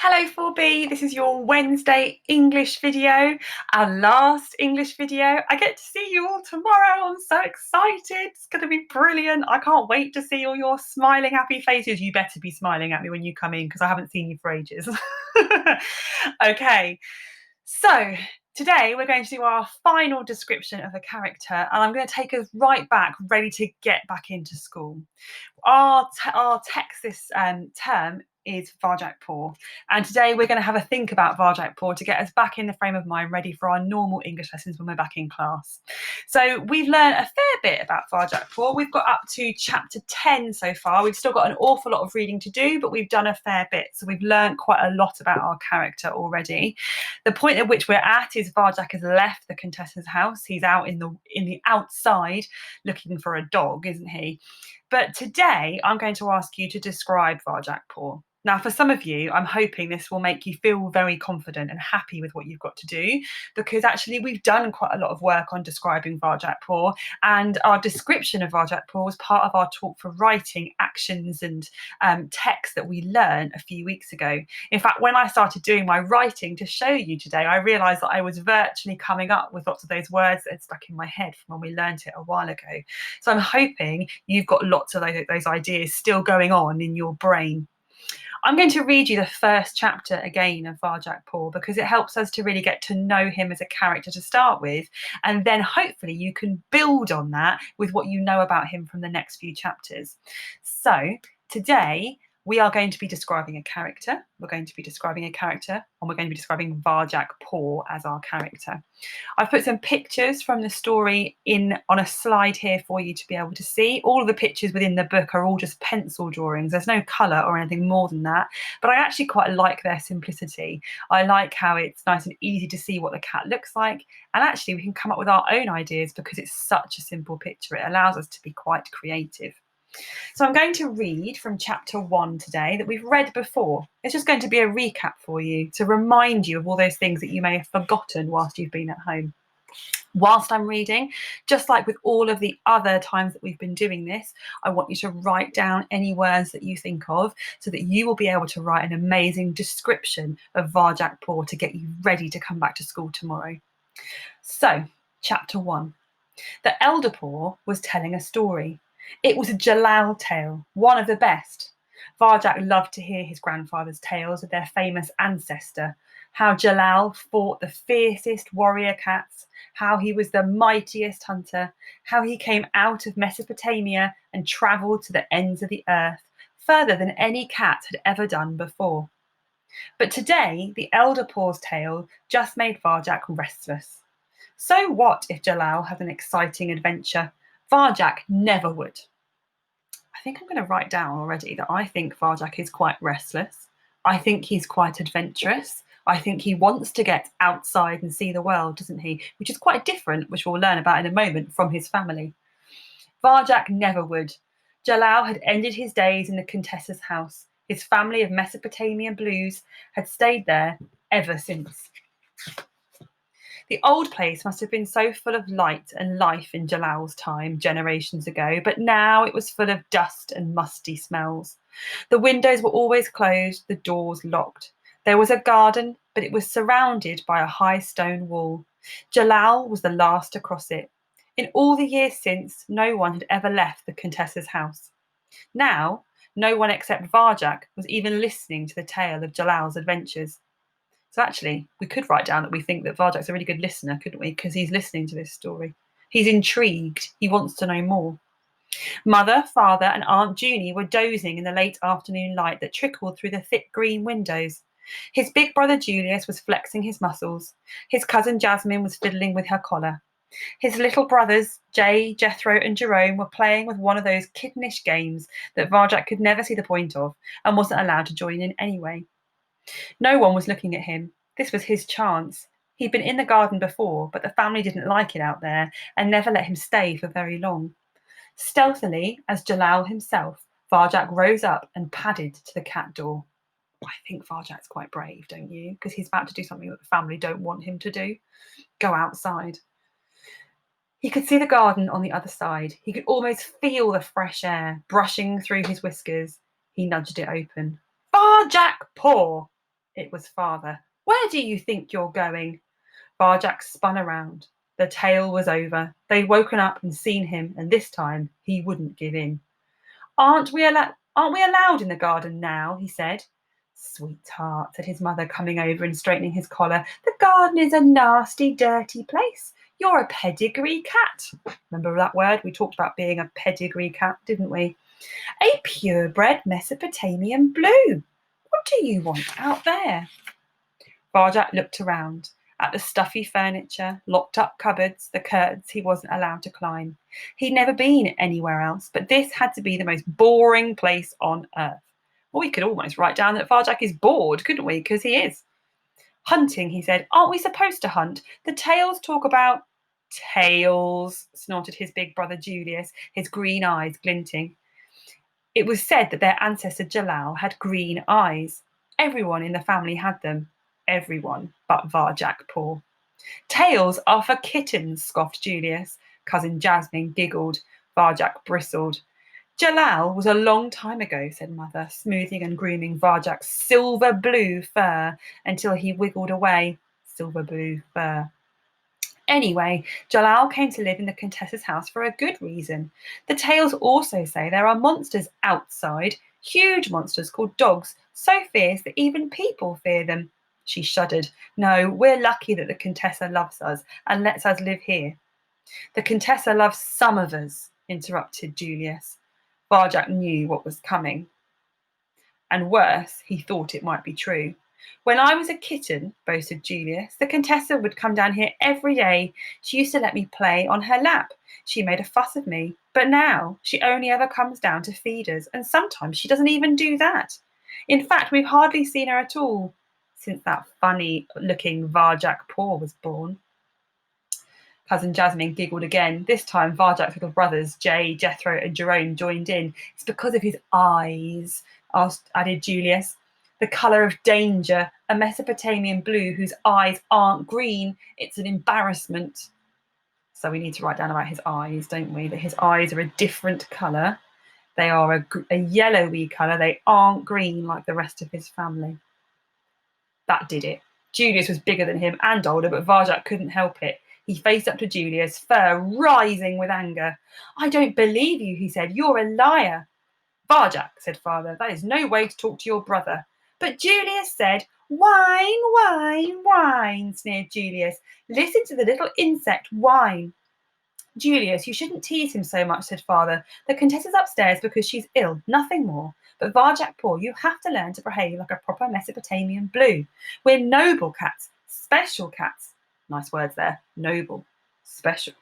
Hello 4B, this is your Wednesday English video, our last English video. I get to see you all tomorrow. I'm so excited. It's going to be brilliant. I can't wait to see all your smiling, happy faces. You better be smiling at me when you come in because I haven't seen you for ages. Okay, so today we're going to do our final description of a character and I'm going to take us right back, ready to get back into school. Our text this term is Varjak Paw, and today we're going to have a think about Varjak Paw to get us back in the frame of mind ready for our normal English lessons when we're back in class. So we've learned a fair bit about Varjak Paw. We've got up to chapter 10 so far. We've still got an awful lot of reading to do, but we've done a fair bit. So we've learned quite a lot about our character already. The point at which we're at is Varjak has left the Contessa's house. He's out in the outside looking for a dog, isn't he? But today I'm going to ask you to describe Varjak Paw. Now, for some of you, I'm hoping this will make you feel very confident and happy with what you've got to do, because actually we've done quite a lot of work on describing Varjak Paw, and our description of Varjak Paw was part of our talk for writing actions and text that we learned a few weeks ago. In fact, when I started doing my writing to show you today, I realised that I was virtually coming up with lots of those words that had stuck in my head from when we learned it a while ago. So I'm hoping you've got lots of those ideas still going on in your brain. I'm going to read you the first chapter again of Varjak Paw because it helps us to really get to know him as a character to start with, and then hopefully you can build on that with what you know about him from the next few chapters. So today we are going to be describing a character. We're going to be describing a character, and we're going to be describing Varjak Paw as our character. I've put some pictures from the story on a slide here for you to be able to see. All of the pictures within the book are all just pencil drawings. There's no colour or anything more than that, but I actually quite like their simplicity. I like how it's nice and easy to see what the cat looks like, and actually we can come up with our own ideas because it's such a simple picture. It allows us to be quite creative. So I'm going to read from chapter 1 today that we've read before. It's just going to be a recap for you to remind you of all those things that you may have forgotten whilst you've been at home. Whilst I'm reading, just like with all of the other times that we've been doing this, I want you to write down any words that you think of so that you will be able to write an amazing description of Varjak Paw to get you ready to come back to school tomorrow. So, chapter 1. The elder Paw was telling a story. It was a Jalal tale, one of the best. Varjak loved to hear his grandfather's tales of their famous ancestor, how Jalal fought the fiercest warrior cats, how he was the mightiest hunter, how he came out of Mesopotamia and travelled to the ends of the earth, further than any cat had ever done before. But today, the elder Paw's tale just made Varjak restless. So what if Jalal had an exciting adventure? Varjak never would. I think I'm going to write down already that I think Varjak is quite restless. I think he's quite adventurous. I think he wants to get outside and see the world, doesn't he? Which is quite different, which we'll learn about in a moment, from his family. Varjak never would. Jalal had ended his days in the Contessa's house. His family of Mesopotamian blues had stayed there ever since. The old place must have been so full of light and life in Jalal's time, generations ago, but now it was full of dust and musty smells. The windows were always closed, the doors locked. There was a garden, but it was surrounded by a high stone wall. Jalal was the last to cross it. In all the years since, no one had ever left the Contessa's house. Now, no one except Varjak was even listening to the tale of Jalal's adventures. So actually, we could write down that we think that Varjak's a really good listener, couldn't we? Because he's listening to this story. He's intrigued. He wants to know more. Mother, father, and Aunt Junie were dozing in the late afternoon light that trickled through the thick green windows. His big brother Julius was flexing his muscles. His cousin Jasmine was fiddling with her collar. His little brothers, Jay, Jethro, and Jerome, were playing with one of those kittenish games that Varjak could never see the point of and wasn't allowed to join in anyway. No one was looking at him. This was his chance. He'd been in the garden before, but the family didn't like it out there and never let him stay for very long. Stealthily, as Jalal himself, Varjak rose up and padded to the cat door. I think Varjak's quite brave, don't you? Because he's about to do something that the family don't want him to do. Go outside. He could see the garden on the other side. He could almost feel the fresh air brushing through his whiskers. He nudged it open. Varjak Paw! It was father. Where do you think you're going? Varjak spun around. The tale was over. They'd woken up and seen him, and this time he wouldn't give in. Aren't we allowed in the garden now? He said. Sweetheart, said his mother, coming over and straightening his collar. The garden is a nasty, dirty place. You're a pedigree cat. Remember that word? We talked about being a pedigree cat, didn't we? A purebred Mesopotamian blue. What do you want out there? Varjak looked around at the stuffy furniture, locked up cupboards, the curtains he wasn't allowed to climb. He'd never been anywhere else, but this had to be the most boring place on earth. Well, we could almost write down that Varjak is bored, couldn't we? Because he is. Hunting, he said. Aren't we supposed to hunt? The tales talk about tales, snorted his big brother Julius, his green eyes glinting. It was said that their ancestor Jalal had green eyes. Everyone in the family had them. Everyone but Varjak Paw. Tales are for kittens, scoffed Julius. Cousin Jasmine giggled. Varjak bristled. Jalal was a long time ago, said Mother, smoothing and grooming Varjak's silver blue fur until he wiggled away. Silver blue fur. Anyway, Jalal came to live in the Contessa's house for a good reason. The tales also say there are monsters outside, huge monsters called dogs, so fierce that even people fear them. She shuddered. No, we're lucky that the Contessa loves us and lets us live here. The Contessa loves some of us, interrupted Julius. Varjak knew what was coming. And worse, he thought it might be true. When I was a kitten, boasted Julius, the Contessa would come down here every day. She used to let me play on her lap. She made a fuss of me. But now she only ever comes down to feed us, and sometimes she doesn't even do that. In fact, we've hardly seen her at all since that funny-looking Varjak Paw was born. Cousin Jasmine giggled again. This time, Varjak's little brothers, Jay, Jethro, and Jerome, joined in. It's because of his eyes, added Julius. The colour of danger, a Mesopotamian blue whose eyes aren't green. It's an embarrassment. So we need to write down about his eyes, don't we? That his eyes are a different colour. They are a yellowy colour. They aren't green like the rest of his family. That did it. Julius was bigger than him and older, but Varjak couldn't help it. He faced up to Julius, fur rising with anger. I don't believe you, he said. You're a liar. Varjak, said father, that is no way to talk to your brother. But Julius said, whine, whine, whine, sneered Julius. Listen to the little insect whine. Julius, you shouldn't tease him so much, said father. The Contessa's upstairs because she's ill, nothing more. But Varjak Paw, you have to learn to behave like a proper Mesopotamian blue. We're noble cats, special cats. Nice words there. Noble, special.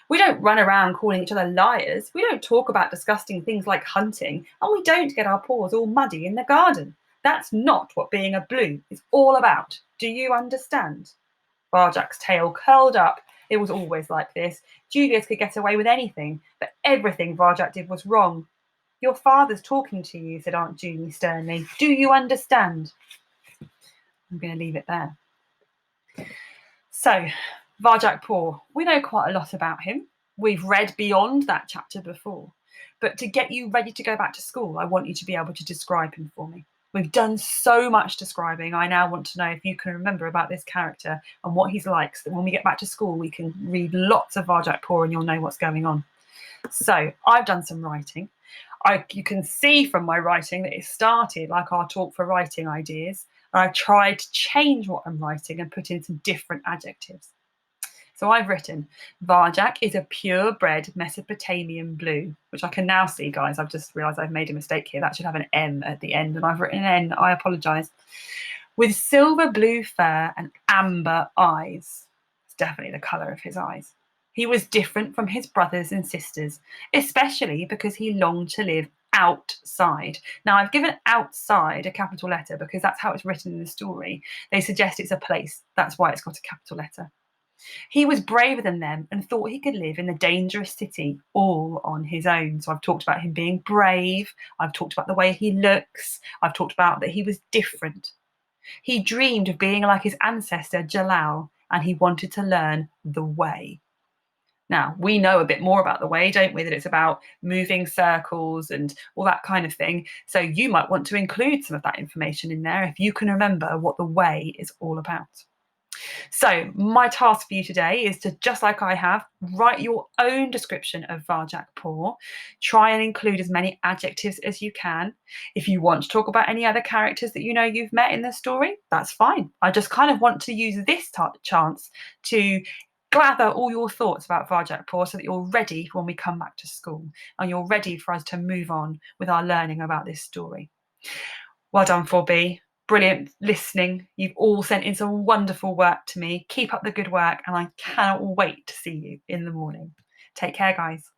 We don't run around calling each other liars. We don't talk about disgusting things like hunting. And we don't get our paws all muddy in the garden. That's not what being a blue is all about. Do you understand? Varjak's tail curled up. It was always like this. Julius could get away with anything, but everything Varjak did was wrong. Your father's talking to you, said Aunt Julie sternly. Do you understand? I'm going to leave it there. So, Varjak Paw, we know quite a lot about him. We've read beyond that chapter before. But to get you ready to go back to school, I want you to be able to describe him for me. We've done so much describing. I now want to know if you can remember about this character and what he's like, so that when we get back to school, we can read lots of Varjak Paw and you'll know what's going on. So I've done some writing. You can see from my writing that it started like our talk for writing ideas. And I've tried to change what I'm writing and put in some different adjectives. So I've written, Varjak is a purebred Mesopotamian blue, which I can now see, guys. I've just realised I've made a mistake here. That should have an M at the end, and I've written an N. I apologise. With silver blue fur and amber eyes. It's definitely the colour of his eyes. He was different from his brothers and sisters, especially because he longed to live outside. Now, I've given outside a capital letter because that's how it's written in the story. They suggest it's a place. That's why it's got a capital letter. He was braver than them and thought he could live in the dangerous city all on his own. So I've talked about him being brave. I've talked about the way he looks. I've talked about that he was different. He dreamed of being like his ancestor Jalal, and he wanted to learn the way. Now, we know a bit more about the way, don't we? That it's about moving circles and all that kind of thing. So you might want to include some of that information in there if you can remember what the way is all about. So my task for you today is to, just like I have, write your own description of Varjak Paw. Try and include as many adjectives as you can. If you want to talk about any other characters that you know you've met in the story, that's fine. I just kind of want to use this chance to gather all your thoughts about Varjak Paw so that you're ready when we come back to school and you're ready for us to move on with our learning about this story. Well done, 4B. Brilliant listening. You've all sent in some wonderful work to me. Keep up the good work, and I cannot wait to see you in the morning. Take care, guys.